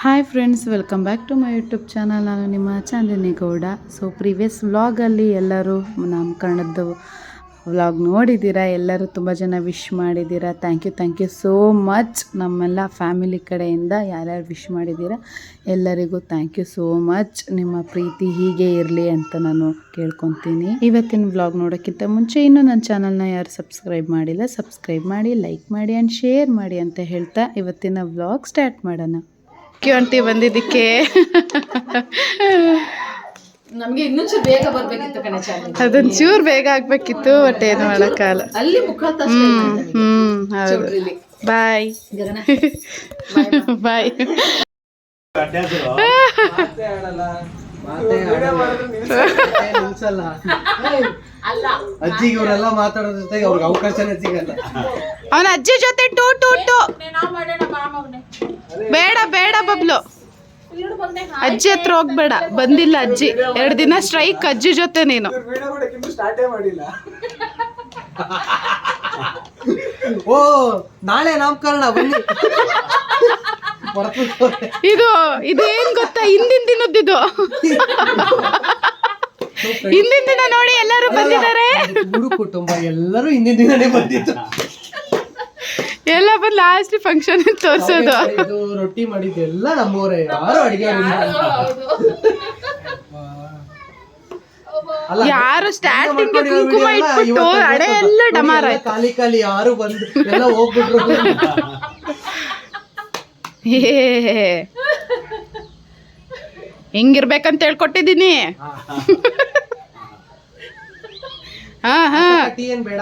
Hi friends, welcome back to my YouTube channel. ನಾನು ನಿಮ್ಮ Chandni Gowda. So previous ವ್ಲಾಗಲ್ಲಿ ಎಲ್ಲರೂ ನಮ್ಮ ಕನ್ನಡದ್ದು ವ್ಲಾಗ್ ನೋಡಿದ್ದೀರಾ. ಎಲ್ಲರೂ ತುಂಬ ಜನ ವಿಶ್ ಮಾಡಿದ್ದೀರಾ. Thank you so much. ನಮ್ಮೆಲ್ಲ ಫ್ಯಾಮಿಲಿ ಕಡೆಯಿಂದ ಯಾರ್ಯಾರು ವಿಶ್ ಮಾಡಿದ್ದೀರಾ ಎಲ್ಲರಿಗೂ ಥ್ಯಾಂಕ್ ಯು ಸೋ ಮಚ್. ನಿಮ್ಮ ಪ್ರೀತಿ ಹೀಗೆ ಇರಲಿ ಅಂತ ನಾನು ಕೇಳ್ಕೊತೀನಿ. ಇವತ್ತಿನ ವ್ಲಾಗ್ ನೋಡೋಕ್ಕಿಂತ ಮುಂಚೆ ಇನ್ನೂ ನನ್ನ ಚಾನಲ್ನ ಯಾರು ಸಬ್ಸ್ಕ್ರೈಬ್ ಮಾಡಿಲ್ಲ, ಸಬ್ಸ್ಕ್ರೈಬ್ ಮಾಡಿ, ಲೈಕ್ ಮಾಡಿ ಆ್ಯಂಡ್ ಶೇರ್ ಮಾಡಿ ಅಂತ ಹೇಳ್ತಾ ಇವತ್ತಿನ ವ್ಲಾಗ್ ಸ್ಟಾರ್ಟ್ ಮಾಡೋಣ. ಆಂಟಿ ಬಂದಿದ್ದಕ್ಕೆ ನಮಗೆ ಇನ್ನೊಂಚೂರು ಬೇಗ ಬರ್ಬೇಕಿತ್ತು ಕಣೆ ಚಾಲಿ. ಅದೊಂಚೂರು ಬೇಗ ಆಗ್ಬೇಕಿತ್ತು, ಬಟ್ ಏನು ಮಾಡೋಕ್ಕಾಗಲ್ಲ. ಅಲ್ಲಿ ಮುಖಾಂತರ ಹೌದು. ಬಾಯ್ ಬಾಯ್. ಅಜ್ಜಿಗೆ ಇವರೆಲ್ಲ ಮಾತಾಡೋದ್ರ ಜೊತೆಗೆ ಅವ್ರಿಗೆ ಅವಕಾಶನೇ ಸಿಗಲ್ಲ. ಅವನ ಅಜ್ಜಿ ಜೊತೆ ಟೂ ಬೇಡ ಬೇಡ ಬಬ್ಲು, ಅಜ್ಜಿ ಹತ್ರ ಹೋಗ್ಬೇಡ. ಬಂದಿಲ್ಲ ಅಜ್ಜಿ, 2 ದಿನ ಸ್ಟ್ರೈಕ್ ಅಜ್ಜಿ ಜೊತೆ ನೀನು. ಓ ನಾಳೆ ನಾಮಕರಣ ಬನ್ನಿ. ಇದು ಏನ್ ಗೊತ್ತಾ, ಹಿಂದಿನ ದಿನದ್ದು. ಹಿಂದಿನ ದಿನ ನೋಡಿ ಎಲ್ಲರೂ ಬಂದಿದ್ದಾರೆ. ಕುಟುಂಬ ಎಲ್ಲರೂ ಹಿಂದಿನ ದಿನನೇ ಬಂದಿತ್ತು. ಎಲ್ಲ ಬಂದು ಲಾಸ್ಟ್ ಫಂಕ್ಷನ್ ತೋರ್ಸೋದು. ರೊಟ್ಟಿ ಮಾಡಿದ್ದೆಲ್ಲ ನಮ್ಮವರೇ, ಯಾರು ಅಡಿಗೆ ಯಾರು ಸ್ಟಾರ್ಟಿಂಗ್ ಕುಂಕುಮ ಇಟ್ಬಿಟ್ಟು ಅಡೆ ಎಲ್ಲ ಡಮಾರ ಖಾಲಿ ಯಾರು ಬಂದು ಎಲ್ಲ ಹೋಗ್ಬಿಟ್ರು. ಹಿಂಗಿರ್ಬೇಕಂತ ಹೇಳ್ಕೊಟ್ಟಿದ್ದೀನಿ. ಏನ್ ಬೇಡ,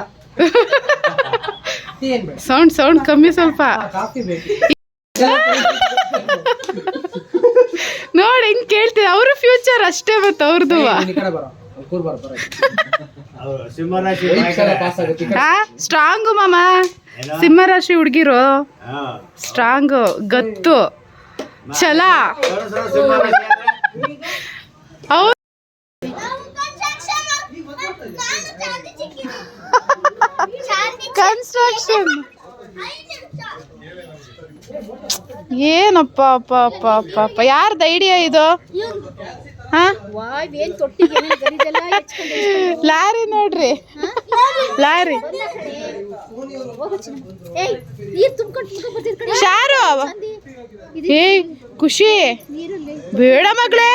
ಸೌಂಡ್ ಕಮ್ಮಿ ಸ್ವಲ್ಪ. ಕಾಫಿ ಬೇಕು ನೋಡಿ ಹಿಂಗ್ ಕೇಳ್ತೀವಿ. ಅವ್ರ ಫ್ಯೂಚರ್ ಅಷ್ಟೇ, ಮತ್ತೆ ಅವ್ರದ್ದು ಸ್ಟ್ರಾಂಗು ಮಾಮ. ಸಿಂಹರಾಶಿ ಹುಡ್ಗಿರು ಸ್ಟ್ರಾಂಗು, ಗತ್ತು, ಛಲ. ಕನ್ಸ್ಟ್ರಕ್ಷನ್ ಏನಪ್ಪ ಅಪ್ಪ ಅಪ್ಪ ಅಪ್ಪ ಅಪ್ಪ, ಯಾರ್ದು ಐಡಿಯಾ ಇದು? ಲಾರಿ ನೋಡ್ರಿ, ಲಾರಿ. ಶಾರು ಏ ಖುಷಿ ಬೇಡ ಮಗಳೇ,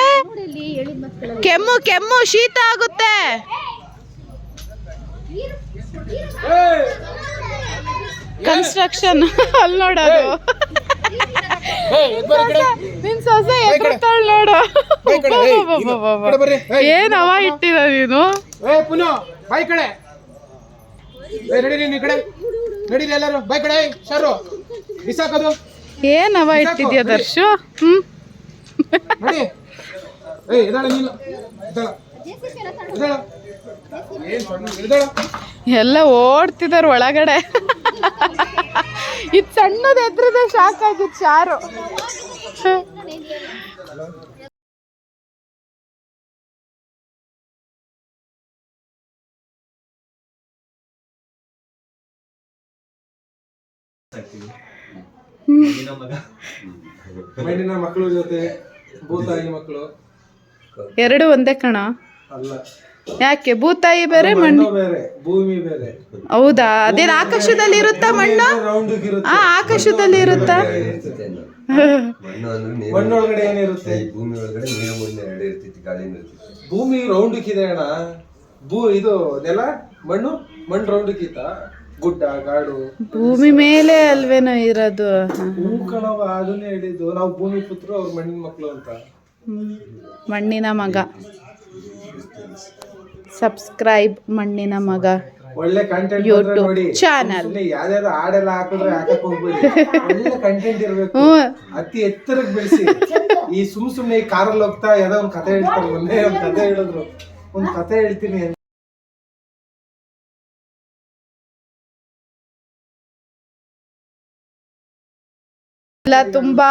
ಕೆಮ್ಮು ಶೀತ ಆಗುತ್ತೆ. ಕನ್ಸ್ಟ್ರಕ್ಷನ್ ಅಲ್ಲಿ ನೋಡೋದು. ನಿನ್ ಸೊಸೆ ಎದುರ್ತಾಳ್ ನೋಡು. ಏನ್ ಹವಾ ಇಟ್ಟಿದ ನೀನು. ಏನ್ ಹವಾ ಇಟ್ಟಿದ್ಯಾ ದರ್ಶು? ಎಲ್ಲ ಓಡ್ತಿದಾರ ಒಳಗಡೆ. ಇದು ಸಣ್ಣದ ಎದ್ರದ ಶಾಕ್ ಆಗಿತ್ತು ಚಾರು. ಮಕ್ಕಳು ಜೊತೆ ಭೂತಾಯಿ ಮಕ್ಕಳು 2 ಒಂದೇ ಕಣ. ಅಲ್ಲ, ಯಾಕೆ? ಭೂತಾಯಿ ಬೇರೆ, ಮಣ್ಣು ಬೇರೆ, ಭೂಮಿ ಬೇರೆ. ಹೌದಾ? ಅದೇನು ಆಕಾಶದಲ್ಲಿ ಇರುತ್ತಾ ಮಣ್ಣು? ಆಕಾಶದಲ್ಲಿ ಇರುತ್ತಾ? ಮಣ್ಣೊಳಗಡೆ ಏನಿರುತ್ತೆ? ಭೂಮಿ ಒಳಗಡೆ ನೀರು ಮಣ್ಣು 2 ಇರ್ತಿತ್ತು, ಗಾಳಿನೂ ಇರ್ತಿತ್ತು. ಭೂಮಿ ರೌಂಡಕ್ಕಿದೆ ಅಣ್ಣ. ಇದು ನೆಲ, ಮಣ್ಣು ರೌಂಡಕ್ಕಿತ್ತ. ಗುಡ್ಡ ಗಾಡು ಭೂಮಿ ಮೇಲೆ ಅಲ್ವೇನೋ ಇರೋದು. ಕಣವ, ಅದನ್ನೇ ಹೇಳಿದ್ದು ನಾವು. ಭೂಮಿ ಪುತ್ರರು, ಅವ್ರ ಮಣ್ಣಿನ ಮಕ್ಕಳು ಅಂತ. ಮಣ್ಣಿನ ಮಗ. ಸಬ್ಸ್ಕ್ರೈಬ್ ಮಣ್ಣಿನ ಮಗ ಒಳ್ಳೆ ಕಂಟೆಂಟ್ ಯೂಟ್ಯೂಬ್ ಚಾನಲ್. ಯಾವ್ದಾದ್ರು ಹಾಡೆಲ್ಲ ಹಾಕಿದ್ರೆ ಹಾಕಕ್ ಹೋಗ್ಬೇಡಿ. ಒಳ್ಳೆ ಕಂಟೆಂಟ್ ಇರ್ಬೇಕು, ಅತಿ ಎತ್ತರಕ್ಕೆ ಬೆಳೆಸಿ. ಈ ಸುಮ್ನೆ ಈ ಕಾರಲ್ಲಿ ಹೋಗ್ತಾ ಯಾವ್ದೋ ಒಂದ್ ಕತೆ ಹೇಳ್ತಾರೆ. ಮೊನ್ನೆ ಒಂದ್ ಕತೆ ಹೇಳಿದ್ರು, ಒಂದ್ ಕತೆ ಹೇಳ್ತೀನಿ ಅಂತ. ತುಂಬಾ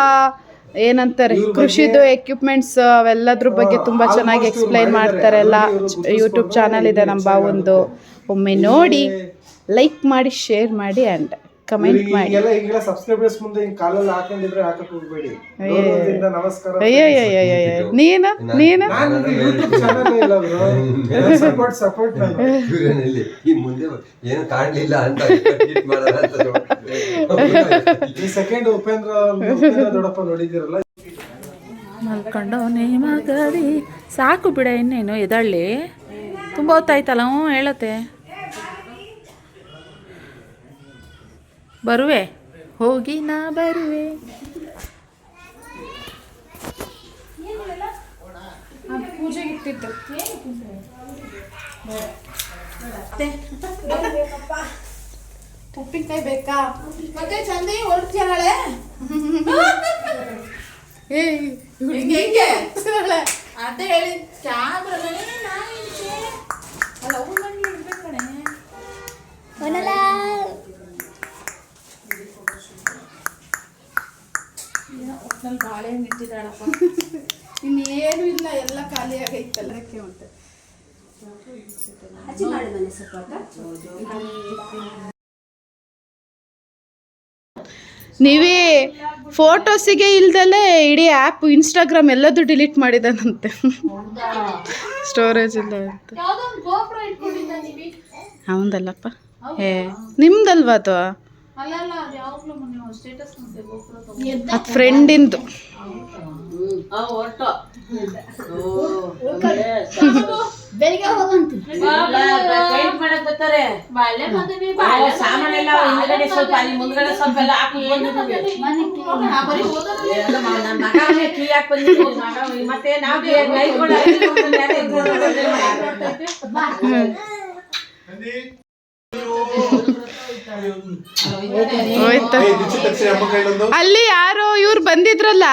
ಏನಂತಾರೆ, ಕೃಷಿದು ಎಕ್ವಿಪ್ಮೆಂಟ್ಸ್ ಅವೆಲ್ಲದ್ರ ಬಗ್ಗೆ ತುಂಬಾ ಚೆನ್ನಾಗಿ ಎಕ್ಸ್ಪ್ಲೈನ್ ಮಾಡ್ತಾರೆ. ಎಲ್ಲ ಯೂಟ್ಯೂಬ್ ಚಾನಲ್ ಇದೆ ನಮ್ಮ ಬಾವಂದು. ಒಮ್ಮೆ ನೋಡಿ, ಲೈಕ್ ಮಾಡಿ, ಶೇರ್ ಮಾಡಿ ಆ್ಯಂಡ್ ಕಮೆಂಟ್ ಮಾಡಿ. ಹಿಂಗೆಲ್ಲ ಸಬ್ಸ್ಕ್ರೈಬರ್ಸ್ ಮುಂದೆ ಹಿಂಗ್ ಕಾಲಲ್ಲಿ ಹಾಕೊಂಡಿದ್ರೆ ಹಾಕಕ್ ಹೋಗ್ಬೇಡಿ. ಗೌರವದಿಂದ ನಮಸ್ಕಾರ. ಅಯ್ಯಯ್ಯಯ್ಯಯ್ಯ ನೀನು ನಾನು ಯೂಟ್ಯೂಬ್ ಚಾನಲ್ ಇಲ್ಲ ಬ್ರೋ. ಸಪೋರ್ಟ್ ನಾನು. ಇವರಲ್ಲಿ ಈ ಮುಂದೆ ಏನು ಕಾಣಲಿಲ್ಲ ಅಂತ edit ಮಾಡೋಣ ಅಂತ ನೋಡ್ತಿದ್ದೆ. ಈ ಸೆಕೆಂಡ್ ಉಪೇಂದ್ರ ದೊಡ್ಡಪ್ಪ ನೋಡಿದಿರಲ್ಲ. ಮಲ್ಕೊಂಡವನೇ ಮಗಡಿ ಸಾಕು ಬಿಡ, ಇನ್ನೇನು ಎದಳ್ಳಿ, ತುಂಬ ಹೊತ್ತಾಯ್ತಲ್ಲ. ಹ್ಞೂ ಹೇಳತ್ತೆ. ಬರುವೆ ಹೋಗಿ ನಾ ಬರುವೆ. ಪೂಜೆಗೆ ಇಟ್ಟಿದ್ದು ಉಪ್ಪಿನಕಾಯಿ ಬೇಕಾ? ಮತ್ತೆ ಚಂದಿ ಹೊರಡ್ತೀಯ ನಾಳೆ? ಹಿಂಗೆ ಅದೇ ಹೇಳಿ ಕ್ಯಾಮ್ರಾದಲ್ಲಿ ಅಲ್ಲ ಅವ್ರಲ್ಲಿ ಇಡ್ಬೇಕು ಕಣೆ. ಒಟ್ನಲ್ಲಿ ಬಾಳೆಹಣ್ಣು ಇಟ್ಟಿದ್ದಾಳಪ್ಪ. ಇನ್ನೇನು ಇಲ್ಲ, ಎಲ್ಲ ಖಾಲಿ ಆಗೈತಲ್ಲ. ಮತ್ತೆ ನೀವೇ ಫೋಟೋಸಿಗೆ ಇಲ್ದಲೇ ಇಡೀ ಆ್ಯಪ್ ಇನ್ಸ್ಟಾಗ್ರಾಮ್ ಎಲ್ಲದೂ ಡಿಲೀಟ್ ಮಾಡಿದಾನಂತೆ. ಸ್ಟೋರೇಜ್ ಇಲ್ಲ ಅಂತ. ಯಾವ್ದೊಂದು ಗೋಪುರ ಇಟ್ಕೊಂಡಿದ್ದ ನೀವಿ? ಅವಂದಲ್ಲಪ್ಪ, ನಿಮ್ದಲ್ವಾ ಅದು? ಅಲ್ಲ ಅದು ಯಾವಾಗಲೂ ಮೊನ್ನೆ ಸ್ಟೇಟಸ್ ನೋಡಿದೆ ಗೋಪುರ. ಅದು ಫ್ರೆಂಡಿಂದು. ಬೆಳಿಗ್ಗೆ ಹೋಗಂತ ಸಾಮಾನೆಲ್ಲ ಹಿಂದ್ಗಡೆ ಸ್ವಲ್ಪ ಅಲ್ಲಿ ಮುಂದ್ಗಡೆ ಸ್ವಲ್ಪ ಎಲ್ಲ ಹಾಕಿ ಕೀ ಹಾಕಿ ಬಂದಿದ್ದೀವಿ. ಮತ್ತೆ ನಾವು ಅಲ್ಲಿ ಯಾರೋ ಇವ್ರು ಬಂದಿದ್ರಲ್ಲ,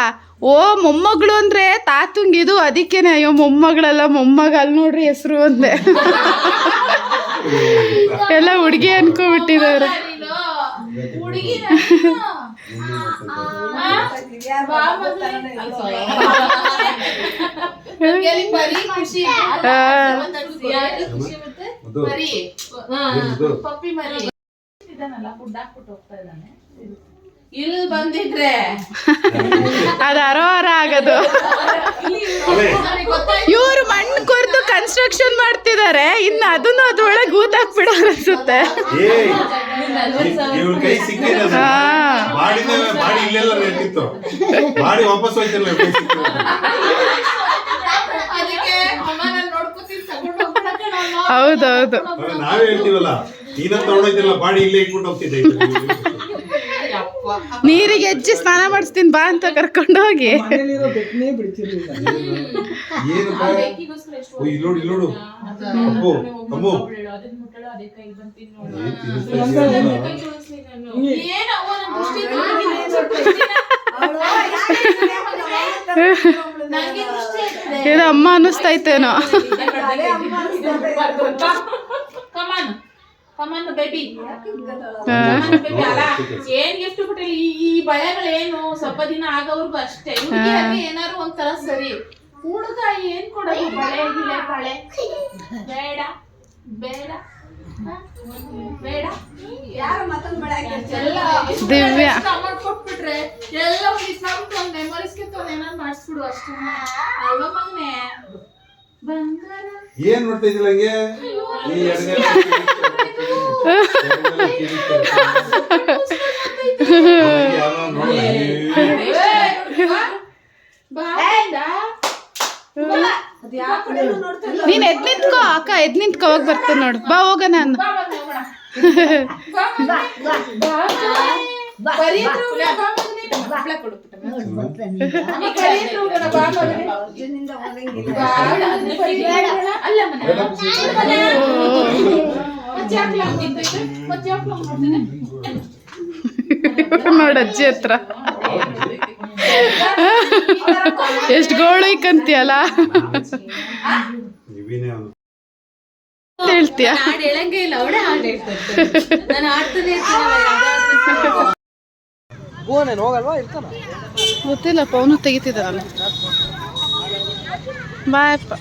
ಓ ಮೊಮ್ಮಗಳು ಅಂದ್ರೆ ತಾತುಂಗಿದು, ಅದಕ್ಕೇನೆ ಅಯ್ಯೋ ಮೊಮ್ಮಗಳಲ್ಲ ಮೊಮ್ಮಗ, ಅಲ್ಲಿ ನೋಡ್ರಿ ಹೆಸರು ಅಂದೆ. ಎಲ್ಲ ಹುಡುಗಿ ಅನ್ಕೋಬಿಟ್ಟಿದ್ದಾರೆ. ಪಪ್ಪಿ ಮರಿ ಇದಾನಲ್ಲ, ಫುಡ್ ಹಾಕ್ಬಿಟ್ಟು ಹೋಗ್ತಾ ಇದ್ದಾನೆ. ಇಲ್ಲಿ ಬಂದಿದ್ರೆ ಅದು ಅರೋಹರ ಆಗೋದು. ಇವ್ರು ಮಣ್ಣು ಕೊರ್ದು ಕನ್ಸ್ಟ್ರಕ್ಷನ್ ಮಾಡ್ತಿದ್ದಾರೆ, ಇನ್ನು ಅದನ್ನು ಅದ್ರೊಳಗೆ ಊತಾಕ್ಬಿಡೋ ಅನ್ಸುತ್ತೆ. ಹೌದೌದು, ನಾವೇ ಹೇಳ್ತೀವಲ್ಲ, ನೀನಂತ ಹೊಡೋದಿಲ್ಲ, ಬಾಡಿ ಇಲ್ಲೇ ಇಟ್ಬಿಟ್ಟು ಹೋಗ್ತಿದ್ದೆ. ನೀರಿಗೆ ಹೆಜ್ಜೆ ಸ್ನಾನ ಮಾಡಿಸ್ತೀನಿ ಬಾ ಅಂತ ಕರ್ಕೊಂಡು ಹೋಗಿ. ನೋಡು ಇದು ಅಮ್ಮ ಅನ್ನಿಸ್ತೈತೇನೋ. ಕಮನ್ ಬೇಬಿ ಏನ್ ಗಿಫ್ಟ್ ಕೊಟ್ಟಿಲ್ಲ. ಈ ಭಯಗಳೇನು ಸ್ವಲ್ಪ ದಿನ ಆಗೋವರ್ಗು ಅಷ್ಟೇ. ಏನಾರು ಒಂಥರ ಸರಿ. ಹುಡುಗ ಏನ್ ಕೊಡೋದು? ಬಳೆ ಗಿಳೆ ಬಳೆ ಬೇಡ ಬೇಡ ಬೇಡ. ಯಾರ ಮತ್ತೊಂದು ಬಳೆ ದಿವ್ಯ ಅಮೌಂಟ್ ಕೊಟ್ಬಿಟ್ರೆ ಎಲ್ಲ ಒಂದು ಮೆಮೊರೀಸ್ಗೆ ಏನಾರು ಮಾಡಿಸ್ಬಿಡು ಅಷ್ಟೇ ಅಲ್ವಾ ಮಗನೇ? ಬಂಗಾರ ಏನ್ ನೋಡ್ತಾ ಇದ್ದಿಲ್ಲ ಹಂಗೆ? ನೀನ್ ಎದ್ ನಿಂತ್ಕೋ ಅಕ್ಕ, ಎದ್ ನಿಂತ್ಕೋ, ಹೋಗಿ ಬರ್ತೀನಿ ನೋಡು. ಬಾ ಹೋಗ ನಾನು. ನೋಡ ಅಜ್ಜಿ ಹತ್ರ ಎಷ್ಟು ಗೋಳು ಇಕ್ಕಂತೀಯಲ್ಲ ಹೇಳ್ತೀಯ. ಹೇಳಂಗೆ ಇಲ್ಲ, ಅವಳೇ ಹಾಡು ಹೇಳ್ತಾರೆ. ನಾನು ಆಡ್ತಾನೆ ಇರ್ತೀನಲ್ಲ. ಗೊತ್ತಿಲ್ಲಪ್ಪ, ಅವನು ತೆಗಿತಿದ್ದಾರಲ್ಲ. ಬಾಯಪ್ಪ.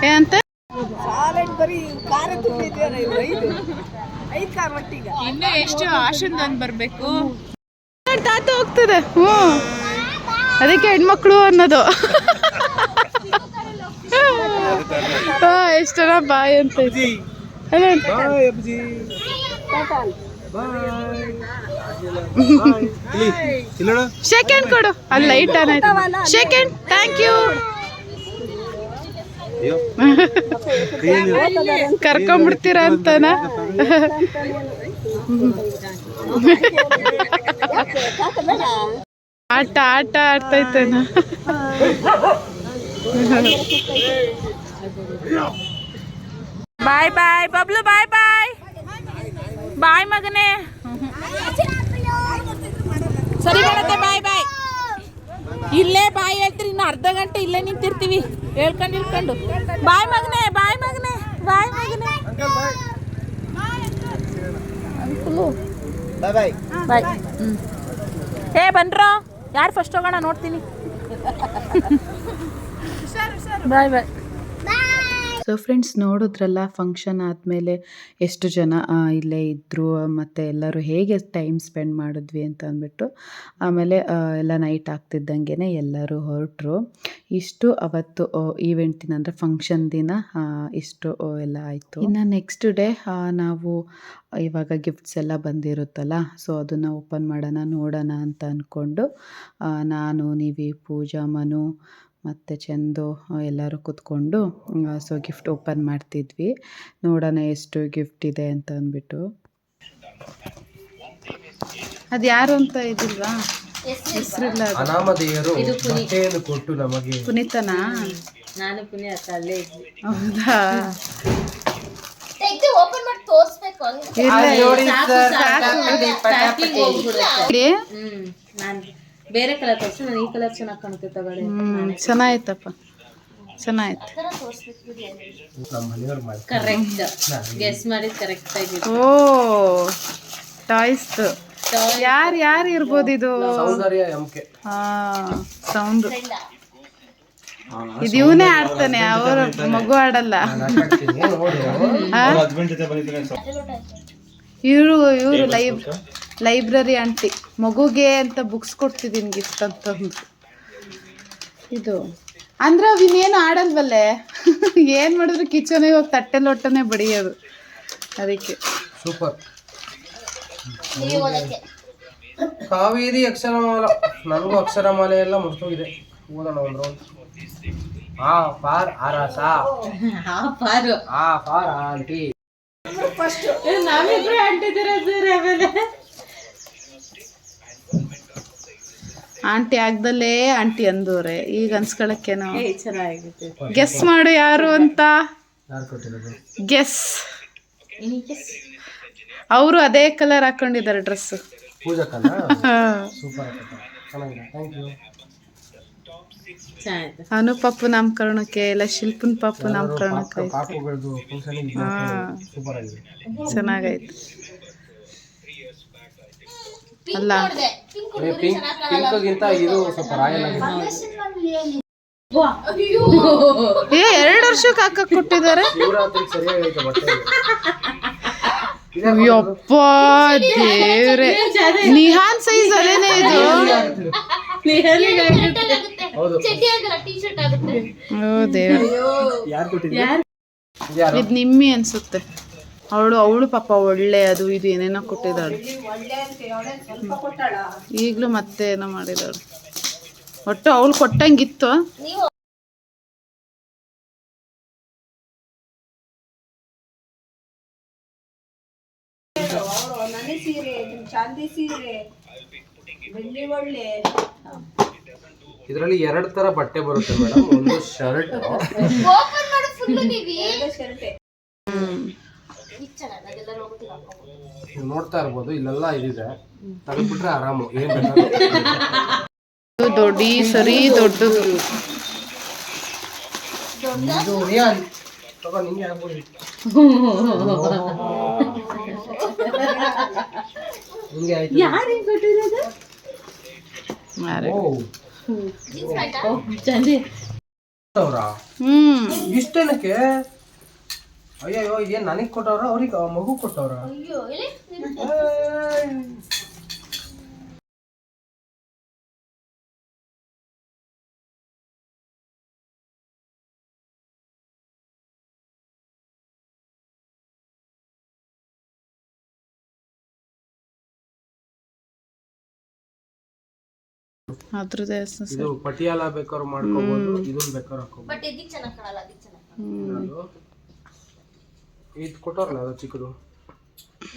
ಏನಂತ ಇನ್ನು ಎಷ್ಟು ಆಶಂದನ್ ಬರ್ಬೇಕು. ತಾತ ಹೋಗ್ತದೆ. ಹ್ಞೂ ಅದಕ್ಕೆ ಹೆಣ್ಮಕ್ಳು ಅನ್ನೋದು. ಎಷ್ಟು ಜನ ಬಾಯ್ ಅಂತ ಇದೆ. ಸೆಕೆಂಡ್ ಕೊಡು, ಅಲ್ಲಿ ಲೈಟ್ ಆನ್ ಆಯ್ತು. Second, thank you. ಕರ್ಕೊಂಡ್ಬಿಡ್ತೀರ ಅಂತನ. ಆಟ ಆಡ್ತೈತೇನ. ಬಾಯ್ ಬಾಯ್ ಬಬ್ಲು, ಬಾಯ್ ಬಾಯ್ ಬಾಯ್ ಮಗನೇ. ಸರಿ ಮಾಡತ್ತೆ, ಬಾಯ್ ಬಾಯ್. ಇಲ್ಲೇ ಬಾಯ್ ಹೇಳ್ತೀರಿ, ಇನ್ನು ಅರ್ಧ ಗಂಟೆ ಇಲ್ಲೇ ನಿಂತಿರ್ತೀವಿ ಹೇಳ್ಕೊಂಡು. ಬಾಯ್ ಮಗನೇ, ಬಾಯ್ ಮಗನೇ, ಬಾಯ್ ಮಗನೇ. ಬಾಯ್ ಬಾಯ್. ಏ ಬನ್ರೋ, ಯಾರು ಫಸ್ಟ್ ಹೋಗೋಣ ನೋಡ್ತೀನಿ. ಬಾಯ್ ಬಾಯ್. ಸೊ ಫ್ರೆಂಡ್ಸ್, ನೋಡಿದ್ರಲ್ಲ ಫಂಕ್ಷನ್ ಆದಮೇಲೆ ಎಷ್ಟು ಜನ ಇಲ್ಲೇ ಇದ್ದರು ಮತ್ತು ಎಲ್ಲರೂ ಹೇಗೆ ಟೈಮ್ ಸ್ಪೆಂಡ್ ಮಾಡಿದ್ವಿ ಅಂತ ಅಂದ್ಬಿಟ್ಟು. ಆಮೇಲೆ ಎಲ್ಲ ನೈಟ್ ಆಗ್ತಿದ್ದಂಗೆ ಎಲ್ಲರೂ ಹೊರಟರು. ಇಷ್ಟು ಅವತ್ತು ಈವೆಂಟ್ ದಿನ ಅಂದರೆ ಫಂಕ್ಷನ್ ದಿನ ಇಷ್ಟು ಎಲ್ಲ ಆಯಿತು. ಇನ್ನು ನೆಕ್ಸ್ಟ್ ಡೇ ನಾವು ಇವಾಗ ಗಿಫ್ಟ್ಸ್ ಎಲ್ಲ ಬಂದಿರುತ್ತಲ್ಲ, ಸೊ ಅದನ್ನು ಓಪನ್ ನೋಡೋಣ ಅಂತ ಅಂದ್ಕೊಂಡು ನಾನು, ನೀವಿ, ಪೂಜಾ, ಮನು ಮತ್ತು ಚಂದು ಎಲ್ಲರೂ ಕೂತ್ಕೊಂಡು ಸೊ ಗಿಫ್ಟ್ ಓಪನ್ ಮಾಡ್ತಿದ್ವಿ. ನೋಡೋಣ ಎಷ್ಟು ಗಿಫ್ಟ್ ಇದೆ ಅಂತ ಅಂದ್ಬಿಟ್ಟು. ಅದು ಯಾರು ಅಂತ ಇದಿಲ್ವಾ? ಹೆಸರಿಲ್ಲ. ಅನಾಮಧೇಯರು ಬಟ್ಟೆಯನ್ನು ಕೊಟ್ಟು ನಮಗೆ. ಪುನೀತನಾ? ನಾನು ಪುಣ್ಯ ಅಲ್ಲೇ ಇದ್ವಿ. ಹೌದಾ? ಓಪನ್ ಮಾಡಿ ತೋರಿಸ್ಬೇಕು. ನಾನು ಬೇರೆ ಕಲರ್ ತೋರಿಸಿ, ನಾನು ಈ ಕಲರ್ ಚೆನ್ನಾಗಿ ಕಾಣುತ್ತೆ ತಗೊಳ್ಳಿ. ಚೆನ್ನಾಯ್ತಪ್ಪ, ಚೆನ್ನಾಯ್ತು. ಕರೆಕ್ಟ್ ಗೆಸ್ ಮಾಡಿದ್ ಕರೆಕ್ಟ್ ಆಗಿದೆ. ಓ ಟಾಯ್ಸ್. ಯಾರು ಇರ್ಬೋದು ಇದು? ಸೌಂದರ್ಯ ಎಂಕೆ. ಸೌಂಡ್ ಇದು ಇವನೇ ಆಡ್ತಾನೆ, ಅವರು ಮಗು ಆಡಲ್ಲ. ಇವರು ಲೈಬ್ರರಿ ಆಂಟಿ, ಮಗುಗೆ ಅಂತ ಬುಕ್ಸ್ ಕೊಡ್ತಿದ್ದೀನಿ ಗಿಫ್ಟ್ ಅಂತಂದು. ಇದು ಅಂದ್ರೆ ಅವಿನ್ನೇನು ಆಡಲ್ವಲ್ಲೇ. ಏನು ಮಾಡಿದ್ರು ಕಿಚನಿಗೆ ಹೋಗಿ ತಟ್ಟೆ ಲೊಟ್ಟನೆ ಬಡಿಯೋದು. ಅದಕ್ಕೆ ಸೂಪರ್. ಕಾವೇರಿ ಅಕ್ಷರಮಾಲ. ನನಗೂ ಅಕ್ಷರಮಾಲೆ ಎಲ್ಲ ಮುಗಿದೋಗಿದೆ. ಓದೋಣ ಒಂದು ರೌಂಡ್. ಆ ಫಾರ್ ಅರಸ, ಆ ಪಾರು, ಆ ಫಾರ್ ಆಂಟಿ. ನಾವಿಬ್ರು ಅಂಟಿದ್ದೀರ ಬೇರೆ. ಆಮೇಲೆ ಆಂಟಿ ಆಗ್ದಲ್ಲೇ ಆಂಟಿ ಅಂದವ್ರೆ, ಈಗ ಅನ್ಸ್ಕೊಳಕ್ಕೇನೋ. ಚೆನ್ನಾಗಿರುತ್ತೆ. ಗೆಸ್ ಮಾಡು ಯಾರು ಅಂತ. ಯಾರು ಕೊಟ್ಟಿರೋದು? ಗೆಸ್. ಅವರು ಅದೇ ಕಲರ್ ಹಾಕೊಂಡಿದ್ದಾರೆ ಡ್ರೆಸ್. ಪೂಜಕನ. ಸೂಪರ್ ಚೆನ್ನಾಗಿದೆ, ಥ್ಯಾಂಕ್ ಯು. ಚೆನ್ನಾಗಿದೆ. ಅನು ಪಾಪು ನಾಮಕರಣಕ್ಕೆ, ಇಲ್ಲ ಶಿಲ್ಪನ್ ಪಾಪು ನಾಮಕರಣಕ್ಕೆ. ಪಾಪುಗಳದ್ದು ಫಂಕ್ಷನ್ ಸೂಪರ್ ಆಗಿದೆ, ಚೆನ್ನಾಗೈತೆ ಅಲ್ಲ? ಪಿಂಕ್ಗಿಂತ ಇದು ಸ್ವಲ್ಪ ರಾಯಲ್ ಆಗಿದೆ. 2 ವರ್ಷಕ್ಕೆ ಹಾಕಕ್ ಕೊಟ್ಟಿದ್ದಾರೆ. ಶಿವರಾತ್ರಿಗೆ ಸರಿಯಾಗೈತೆ ಬಟ್ಟೆ. ಯಪ್ಪ ದೇವ್ರೆ, ನಿಹಾನ್ ಸೈಜ್ ಅದೇನೇ ಇದು. ಓ ದೇವ್ರೆ, ಇದು ನಿಮ್ಮಿ ಅನ್ಸುತ್ತೆ. ಅವಳು ಪಾಪ ಒಳ್ಳೆ ಅದು ಇದು ಏನೇನೋ ಕೊಟ್ಟಿದ್ದಾಳು. ಈಗಲೂ ಮತ್ತೆ ಏನೋ ಮಾಡಿದಾಳು. ಒಟ್ಟು ಅವಳು ಕೊಟ್ಟಂಗಿತ್ತು. ಇದರಲ್ಲಿ 2 ತರ ಬಟ್ಟೆ ಬರುತ್ತೆ ಮೇಡಮ್. ಒಂದು ಶರ್ಟ್, ನೀವು ನೋಡ್ತಾ ಇರ್ಬೋದು, ಇಲ್ಲೆಲ್ಲ ಇದಿದೆ. ತೆಗೆದ್ಬಿಟ್ರೆ ಆರಾಮು, ಏನ್ ಬೇಕಾದ್ರೆ. ದೊಡ್ಡಿ ಸರಿ ದೊಡ್ಡದು. ಇದು ರಿಯಾನ್ ತಗೋ, ನಿಂಗೆ ಆಗ್ಬೋದು. ನಿಂಗೆ ಆಯ್ತು. ಮಾರೆ. ಓ ಚಂದಿ ಅವ್ರಾ? ಇಷ್ಟೇನಕ್ಕೆ? ಅಯ್ಯೋ ಏನ್ ನನಗ್ ಕೊಟ್ಟವ್ರ ಅವ್ರಿಗೆ ಮಗು ಕೊಟ್ಟವ್ರ? ಅಯ್ಯೋ ಇಲ್ಲಿ ಅದ್ರದ್ದೇ ಇದು ಪಟಿಯಾಲ ಬೇಕಾದ್ರು ಮಾಡ್ಕೋಬಹುದು, ಇದನ್ನ ಬೇಕಾದ್ರೆ ಹಾಕೋಬಹುದು. ಬಟ್ ಇದಕ್ಕೆ ಚೆನ್ನಾಗಿ ಕಾಣಲ್ಲ, ಅದಕ್ಕೆ ಚೆನ್ನಾಗಿ ಕಾಣಲ್ಲ. ಇದು ಕೊಟ್ಟವ್ರಲ್ಲ ಅದು ಚಿಕ್ಕದು.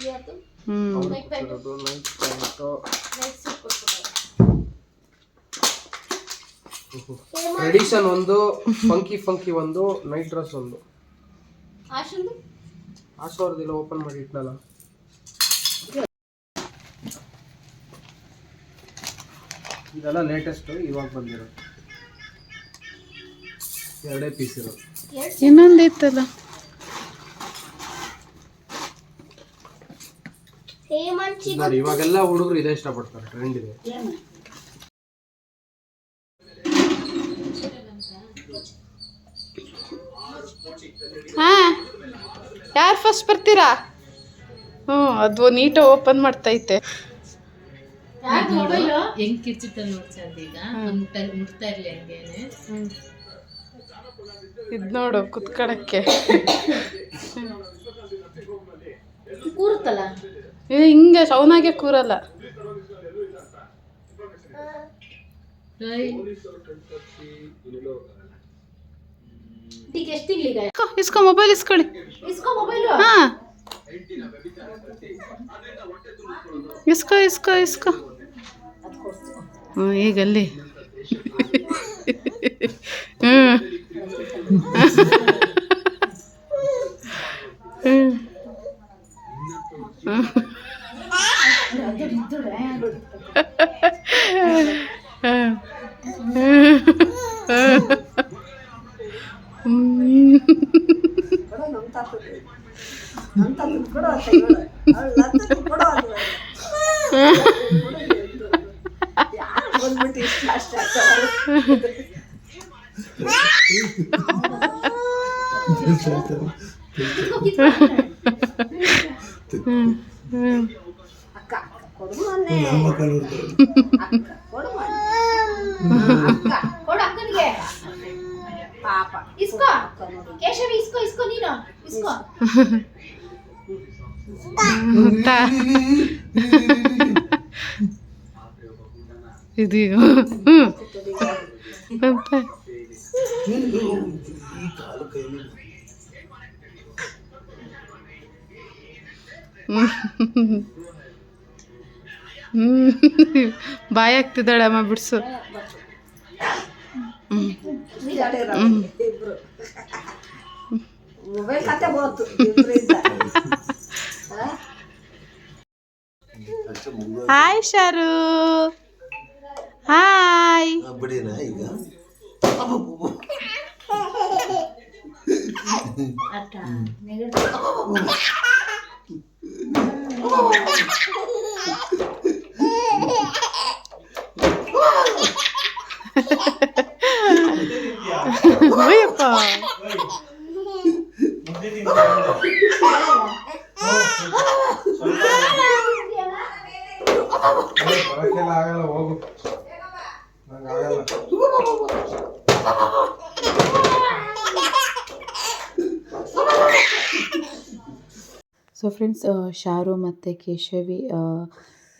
ಯಾವುದು ನೈಟ್ ಪ್ಯಾಂಟ್ ಟ್ರೆಡಿಷನ್ ಒಂದು, ಫಂಕಿ ಒಂದು, ನೈಟ್ ಡ್ರೆಸ್ ಒಂದು. ಆಶಂದು ಆಶೋರ್ದಿಲ್ಲ, ಓಪನ್ ಮಾಡಿ ಇಟ್ನಲ್ಲ. ಇದೆಲ್ಲ ಲೇಟೆಸ್ಟ್ ಇವಾಗ ಬಂದಿರೋ 2 ಪೀಸ್ ಇರೋದು. ಇನ್ನೊಂದು ಇತ್ತಲ್ಲ. ಹೇಮಂಚಿ ನೋಡಿ ಇವಾಗೆಲ್ಲ ಹುಡುಗರು ಇದೇ ಇಷ್ಟಪಡ್ತಾರೆ, ಟ್ರೆಂಡ್ ಇದೆ. ಹಾ, ಯಾರು ಫಸ್ಟ್ ಬರ್ತೀರಾ? ಅದು ನೀಟಾಗಿ ಓಪನ್ ಮಾಡ್ತೈತೆ. ಹೆಂಗ್ ಕಿರ್ಚಿತ್ತ ನೋಡ್ಸಂತ ಈಗ ಮುಟ್ತಾ ಇರ್ಲಿ ಹಂಗೇನೆ. ಇದ್ ನೋಡು ಕುತ್ಕೊಳಕ್ಕೆ ಕೂರುತ್ತಲ್ಲ, ಹಿಂಗೆ ಸೌನಾಗೆ ಕೂರಲ್ಲ. ಈಗ ಎಷ್ಟು ತಿಂಗಳಿಗೆ ಇಸ್ಕೊ ಮೊಬೈಲ್ ಇಸ್ಕೊಳ್ಳಿ. ಇಸ್ಕೋ ಮೊಬೈಲು. ಹಾ, ಇಸ್ಕೊ ಇಸ್ಕೊ ಇಸ್ಕೊ. ಈಗಲ್ಲಿ ಕೊಡು ಅಕ್ಕನಿಗೆ. ಪಾಪ ಇಸ್ಕೋ ಕೇಶವಿ, ಇಸ್ಕೋ ಇಸ್ಕೋ ನೀನು ಇಸ್ಕೋ. ಇದು ಬಾಯ್ ಆಗ್ತಿದ್ದಾಳಮ್ಮ, ಬಿಡ್ಸು. Hi Sharu, hi. ಬಿಡಿನಾ ಈಗ ಅಕ್ಕ ಅಯ್ಯಪ್ಪ, ಬರಕ್ಕೆಲ್ಲ ಆಗಲ್ಲ, ಹೋಗು, ನಂಗೆ ಆಗಲ್ಲ. ಸೊ ಫ್ರೆಂಡ್ಸ್, ಶಾರು ಮತ್ತು ಕೇಶವಿ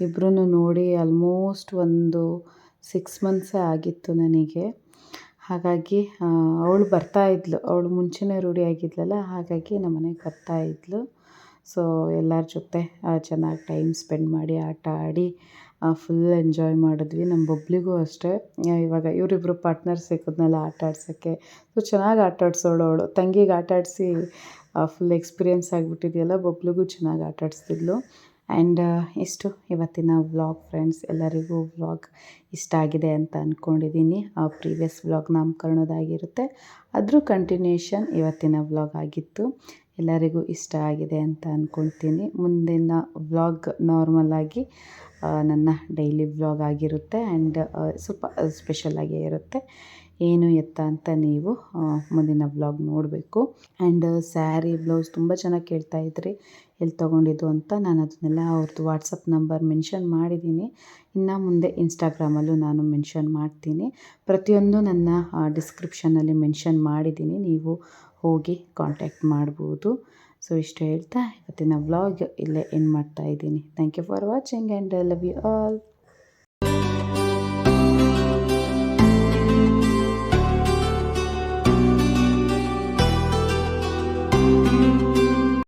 ಇಬ್ಬರೂ ನೋಡಿ ಆಲ್ಮೋಸ್ಟ್ ಒಂದು 6 ಮಂತ್ಸೇ ಆಗಿತ್ತು ನನಗೆ. ಹಾಗಾಗಿ ಅವಳು ಬರ್ತಾಯಿದ್ಲು, ಅವಳು ಮುಂಚೆನೇ ರೂಢಿ ಆಗಿದ್ಲಲ್ಲ, ಹಾಗಾಗಿ ನಮ್ಮ ಮನೆಗೆ ಬರ್ತಾಯಿದ್ಲು. ಸೊ ಎಲ್ಲರ ಜೊತೆ ಚೆನ್ನಾಗಿ ಟೈಮ್ ಸ್ಪೆಂಡ್ ಮಾಡಿ ಆಟ ಆಡಿ ಫುಲ್ ಎಂಜಾಯ್ ಮಾಡಿದ್ವಿ. ನಮ್ಮ ಬಬ್ಲಿಗೂ ಅಷ್ಟೇ, ಇವಾಗ ಇವರಿಬ್ಬರು ಪಾರ್ಟ್ನರ್ ಸಿಕ್ಕಿದ್ನಲ್ಲ ಆಟ ಆಡ್ಸೋಕ್ಕೆ. ಸೊ ಚೆನ್ನಾಗಿ ಆಟ ಆಡ್ಸೋಳು ಅವಳು. ತಂಗಿಗೆ ಆಟ ಆಡಿಸಿ ಫುಲ್ ಎಕ್ಸ್ಪೀರಿಯೆನ್ಸ್ ಆಗಿಬಿಟ್ಟಿದೆಯಲ್ಲ, ಬಬ್ಲಿಗೂ ಚೆನ್ನಾಗಿ ಆಟ ಆಡಿಸ್ತಿದ್ಲು. ಆ್ಯಂಡ್ ಇಷ್ಟು ಇವತ್ತಿನ ವ್ಲಾಗ್ ಫ್ರೆಂಡ್ಸ್. ಎಲ್ಲರಿಗೂ ವ್ಲಾಗ್ ಇಷ್ಟ ಆಗಿದೆ ಅಂತ ಅಂದ್ಕೊಂಡಿದ್ದೀನಿ. ಪ್ರೀವಿಯಸ್ ವ್ಲಾಗ್ ನಾಮಕರಣದಾಗಿರುತ್ತೆ, ಅದ್ರ ಕಂಟಿನ್ಯೂಷನ್ ಇವತ್ತಿನ ವ್ಲಾಗ್ ಆಗಿತ್ತು. ಎಲ್ಲರಿಗೂ ಇಷ್ಟ ಆಗಿದೆ ಅಂತ ಅಂದ್ಕೊಳ್ತೀನಿ. ಮುಂದಿನ ವ್ಲಾಗ್ ನಾರ್ಮಲಾಗಿ ನನ್ನ ಡೈಲಿ ವ್ಲಾಗ್ ಆಗಿರುತ್ತೆ, ಆ್ಯಂಡ್ ಸ್ವಲ್ಪ ಸ್ಪೆಷಲಾಗೇ ಇರುತ್ತೆ. ಏನು ಎತ್ತ ಅಂತ ನೀವು ಮುಂದಿನ ವ್ಲಾಗ್ ನೋಡಬೇಕು. ಆ್ಯಂಡ್ ಸ್ಯಾರಿ ಬ್ಲೌಸ್ ತುಂಬ ಚೆನ್ನಾಗಿ ಕೇಳ್ತಾಯಿದ್ರಿ ಎಲ್ಲಿ ತೊಗೊಂಡಿದ್ದು ಅಂತ. ನಾನು ಅದನ್ನೆಲ್ಲ ಅವ್ರದ್ದು ವಾಟ್ಸಪ್ ನಂಬರ್ ಮೆನ್ಷನ್ ಮಾಡಿದ್ದೀನಿ. ಇನ್ನು ಮುಂದೆ ಇನ್ಸ್ಟಾಗ್ರಾಮಲ್ಲೂ ನಾನು ಮೆನ್ಷನ್ ಮಾಡ್ತೀನಿ. ಪ್ರತಿಯೊಂದು ನನ್ನ ಡಿಸ್ಕ್ರಿಪ್ಷನಲ್ಲಿ ಮೆನ್ಷನ್ ಮಾಡಿದ್ದೀನಿ, ನೀವು ಹೋಗಿ ಕಾಂಟ್ಯಾಕ್ಟ್ ಮಾಡ್ಬೋದು. ಸೊ ಇಷ್ಟು ಹೇಳ್ತಾ ಇವತ್ತಿನ ವ್ಲಾಗ್ ಇಲ್ಲೇ ಎಂಡ್ ಮಾಡ್ತಾ ಇದ್ದೀನಿ. Thank you for watching and I love you all.